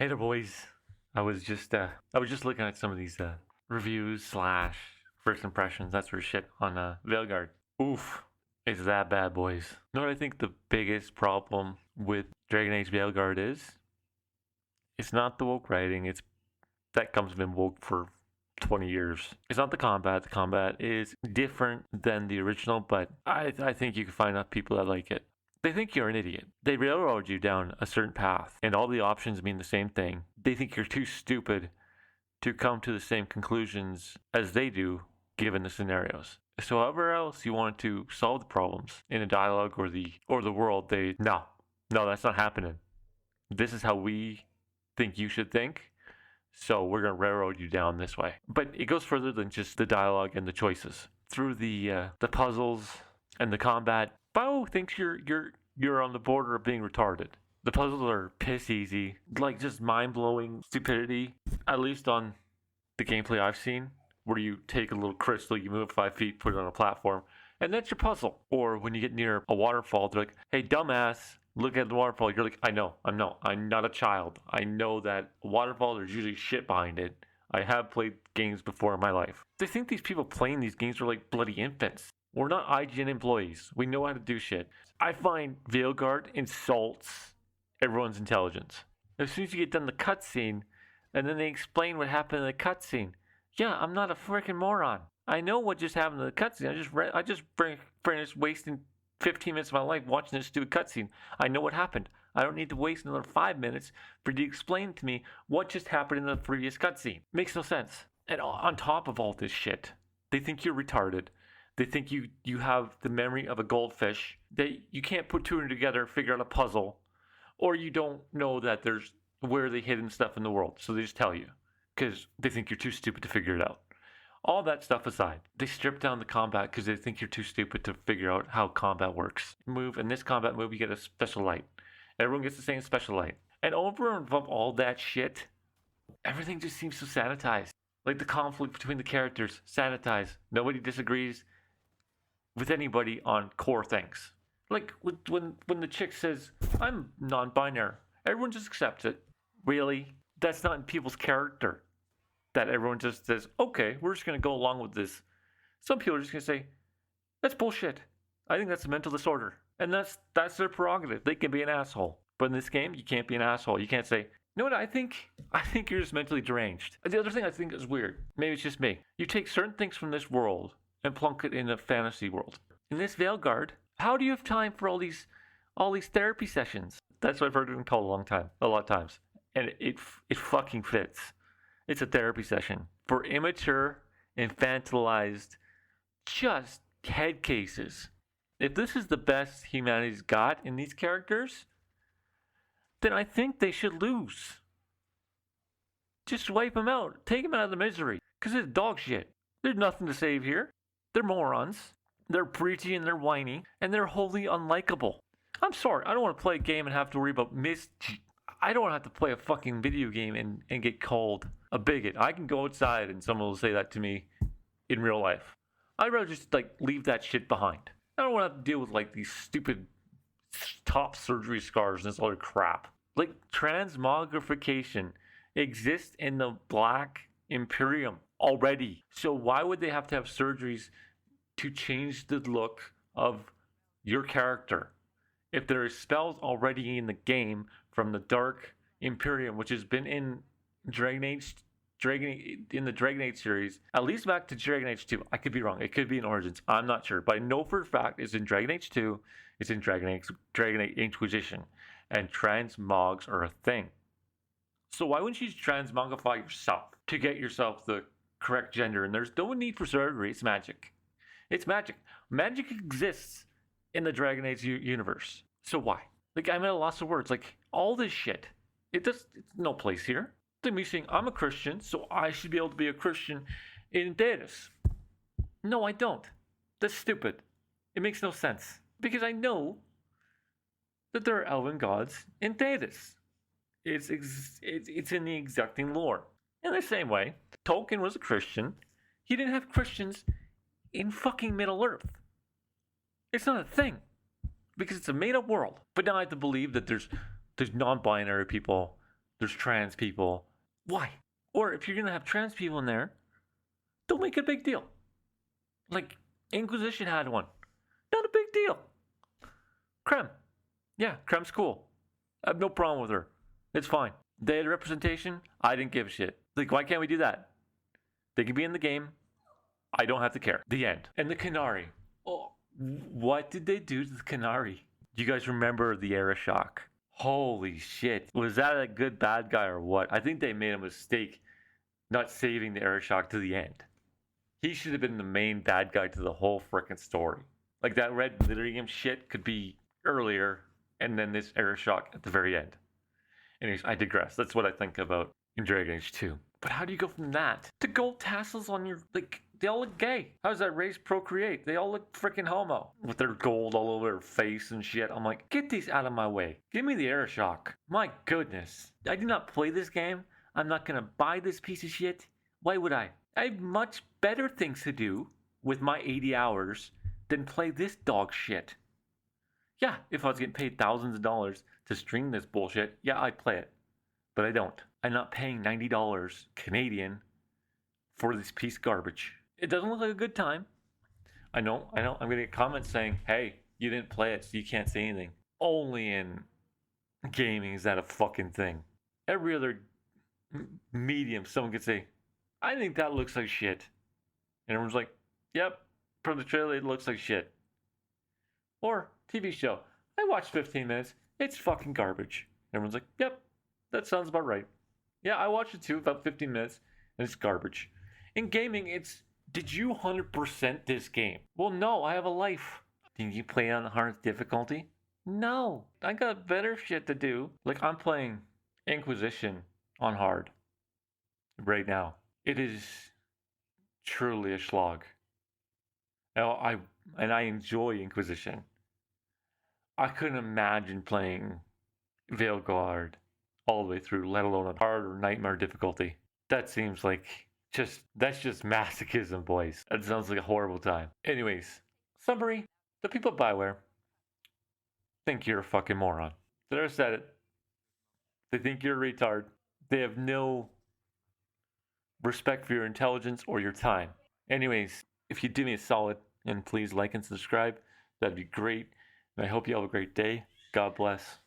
Hey there, boys. I was just looking at some of these reviews slash first impressions, that sort of shit on Veilguard. Oof, it's that bad, boys. You know what I think the biggest problem with Dragon Age Veilguard is? It's not the woke writing. It's that comes been woke for 20 years. It's not the combat. The combat is different than the original, but I think you can find enough people that like it. They think you're an idiot. They railroad you down a certain path, and all the options mean the same thing. They think you're too stupid to come to the same conclusions as they do, given the scenarios. So, however else you want to solve the problems in a dialogue or the world, no, that's not happening. This is how we think you should think. So we're gonna railroad you down this way. But it goes further than just the dialogue and the choices. Through the puzzles and the combat, Bao thinks you're on the border of being retarded. The puzzles are piss easy, like just mind blowing stupidity. At least on the gameplay I've seen, where you take a little crystal, you move 5 feet, put it on a platform, and that's your puzzle. Or when you get near a waterfall, they're like, "Hey, dumbass, look at the waterfall." You're like, I'm not a child. I know that a waterfall, there's usually shit behind it. I have played games before in my life. They think these people playing these games are like bloody infants. We're not IGN employees. We know how to do shit. I find Veilguard insults everyone's intelligence. As soon as you get done the cutscene, and then they explain what happened in the cutscene. Yeah, I'm not a freaking moron. I know what just happened in the cutscene. I just finished wasting 15 minutes of my life watching this stupid cutscene. I know what happened. I don't need to waste another 5 minutes for you to explain to me what just happened in the previous cutscene. Makes no sense. And on top of all this shit, they think you're retarded. They think you have the memory of a goldfish. That you can't put two and two together, figure out a puzzle, or you don't know that there's where they hidden stuff in the world. So they just tell you because they think you're too stupid to figure it out. All that stuff aside, they strip down the combat because they think you're too stupid to figure out how combat works. In this combat move, you get a special light. Everyone gets the same special light. And over and above all that shit, everything just seems so sanitized. Like the conflict between the characters, sanitized. Nobody disagrees with anybody on core things. Like when the chick says, "I'm non-binary," everyone just accepts it. Really? That's not in people's character. That everyone just says, "Okay, we're just going to go along with this." Some people are just going to say, "That's bullshit. I think that's a mental disorder." And that's their prerogative. They can be an asshole. But in this game, you can't be an asshole. You can't say, "You know what, I think you're just mentally deranged." The other thing I think is weird, maybe it's just me. You take certain things from this world and plunk it in a fantasy world. In this Veilguard, how do you have time for all these therapy sessions? That's what I've heard it called a lot of times. And it fucking fits. It's a therapy session for immature, infantilized, just head cases. If this is the best humanity's got in these characters, then I think they should lose. Just wipe them out. Take them out of the misery. Because it's dog shit. There's nothing to save here. They're morons. They're preachy and they're whiny. And they're wholly unlikable. I'm sorry. I don't want to play a game and have to worry about I don't want to have to play a fucking video game and get called a bigot. I can go outside and someone will say that to me in real life. I'd rather just leave that shit behind. I don't want to have to deal with these stupid top surgery scars and this other crap. Transmogrification exists in the Black Imperium already. So why would they have to have surgeries to change the look of your character? If there are spells already in the game from the Dark Imperium, which has been in the Dragon Age series, at least back to Dragon Age 2. I could be wrong. It could be in Origins. I'm not sure. But I know for a fact it's in Dragon Age 2. It's in Dragon Age Inquisition. And transmogs are a thing. So why wouldn't you transmogrify yourself to get yourself the correct gender? And there's no need for surgery. It's magic. It's magic. Magic exists in the Dragon Age universe. So why? I'm at a loss of words. All this shit. It's no place here. Then me saying, I'm a Christian, so I should be able to be a Christian in Thedas. No, I don't. That's stupid. It makes no sense. Because I know that there are elven gods in Thedas. It's in the exacting lore. In the same way, Tolkien was a Christian. He didn't have Christians in fucking Middle Earth. It's not a thing. Because it's a made-up world. But now I have to believe that there's non-binary people there's trans people. Why? Or if you're gonna have trans people in there, don't make it a big deal. Like Inquisition had one. Not a big deal. Creme. Yeah, Creme's cool. I have no problem with her. It's fine. They had representation. I didn't give a shit. Like, why can't we do that? They can be in the game. I don't have to care. The end. And the Canary. Oh, what did they do to the Canary? Do you guys remember the Era Shock? Holy shit. Was that a good bad guy or what? I think they made a mistake not saving the Era Shock to the end. He should have been the main bad guy to the whole frickin' story. Like that red glittering shit could be earlier, and then this Era Shock at the very end. Anyways, I digress. That's what I think about in Dragon Age 2. But how do you go from that to gold tassels on your, like, they all look gay. How does that race procreate? They all look freaking homo with their gold all over their face and shit. I'm like, get these out of my way. Give me the Era Shock. My goodness. I do not play this game. I'm not going to buy this piece of shit. Why would I? I have much better things to do with my 80 hours than play this dog shit. Yeah, if I was getting paid thousands of dollars to stream this bullshit, yeah, I'd play it. But I don't. I'm not paying $90 Canadian for this piece of garbage. It doesn't look like a good time. I know. I'm going to get comments saying, hey, you didn't play it, so you can't say anything. Only in gaming is that a fucking thing. Every other medium, someone could say, I think that looks like shit. And everyone's like, yep, from the trailer, it looks like shit. Or TV show, I watched 15 minutes, it's fucking garbage. Everyone's like, yep, that sounds about right. Yeah, I watched it too, about 15 minutes, and it's garbage. In gaming, it's, did you 100% this game? Well, no, I have a life. Did you play on the hardest difficulty? No, I got better shit to do. Like, I'm playing Inquisition on hard right now. It is truly a slog. I enjoy Inquisition. I couldn't imagine playing Veilguard all the way through, let alone a hard or nightmare difficulty. That seems like that's just masochism, boys. That sounds like a horrible time. Anyways, summary: the people at Bioware think you're a fucking moron. Did I said it? They think you're a retard. They have no respect for your intelligence or your time. Anyways, if you do me a solid and please like and subscribe, that'd be great. And I hope you have a great day. God bless.